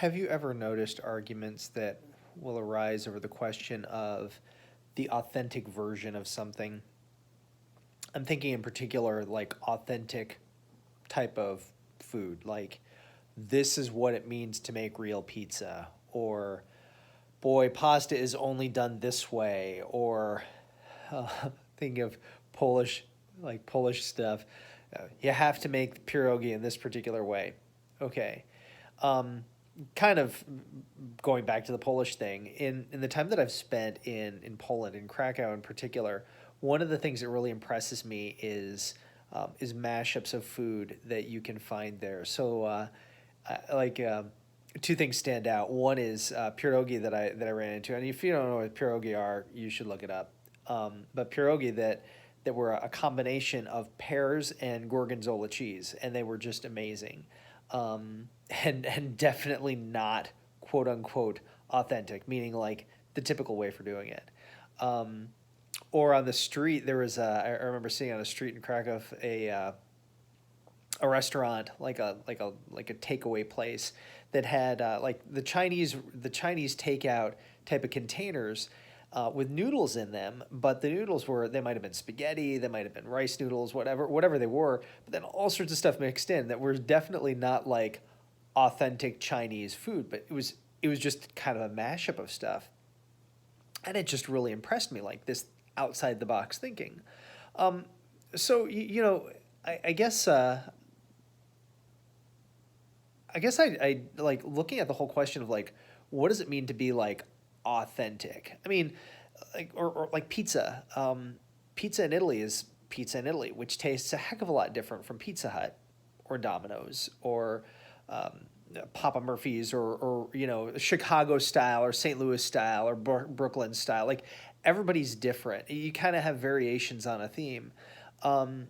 Have you ever noticed arguments that will arise over the question of the authentic version of something? I'm thinking in particular like authentic type of food, like this is what it means to make real pizza, or boy, pasta is only done this way, or uh, thinking of Polish, like Polish stuff. You have to make pierogi in this particular way. Okay. Um, Kind of going back to the Polish thing, in the time that I've spent in Poland, in Krakow in particular, one of the things that really impresses me is mashups of food that you can find there. So, like two things stand out. One is pierogi that I ran into, and if you don't know what pierogi are, you should look it up. But pierogi that were a combination of pears and gorgonzola cheese, and they were just amazing, and definitely not quote unquote authentic, meaning like the typical way for doing it. Um, or on the street, there was I remember seeing on the street in Krakow a restaurant like a takeaway place that had like the Chinese takeout type of containers with noodles in them, but the noodles were they might have been spaghetti, they might have been rice noodles, whatever they were, but then all sorts of stuff mixed in that were definitely not like authentic Chinese food, but it was just kind of a mashup of stuff, and it just really impressed me, like this outside the box thinking. Um, so I guess I like looking at the whole question of like what does it mean to be like authentic? I mean, like or like pizza. Pizza in Italy is pizza in Italy, which tastes a heck of a lot different from Pizza Hut or Domino's or um, Papa Murphy's or Chicago style or St. Louis style or Brooklyn style. Like everybody's different. You kind of have variations on a theme. Um,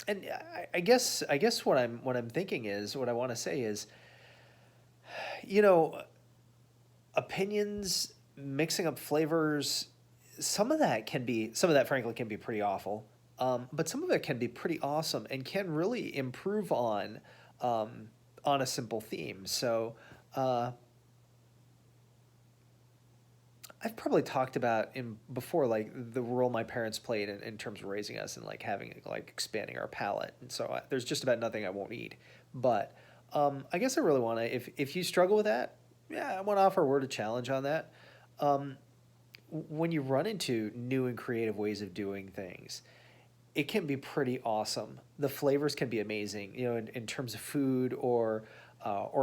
and I guess what I'm thinking is what I want to say is, you know, opinions, mixing up flavors, some of that frankly can be pretty awful. But some of it can be pretty awesome and can really improve um, on a simple theme. So uh, I've probably talked about in before like the role my parents played in terms of raising us and like having like expanding our palate. And so there's just about nothing I won't eat. But I guess I really want to if you struggle with that, yeah, I want to offer a word of challenge on that. Um, when you run into new and creative ways of doing things, it can be pretty awesome. The flavors can be amazing, in terms of food or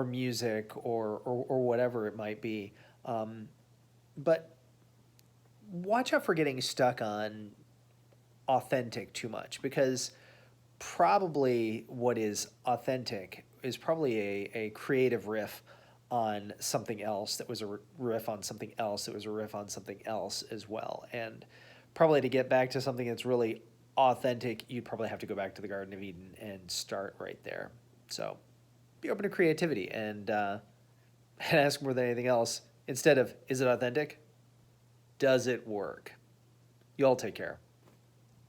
music or whatever it might be. But watch out for getting stuck on authentic too much because probably what is authentic is probably a creative riff on something else that was a riff on something else that was a riff on something else as well. And probably to get back to something that's really authentic, you'd probably have to go back to the Garden of Eden and start right there. So be open to creativity and ask more than anything else instead of is it authentic? Does it work? You all take care.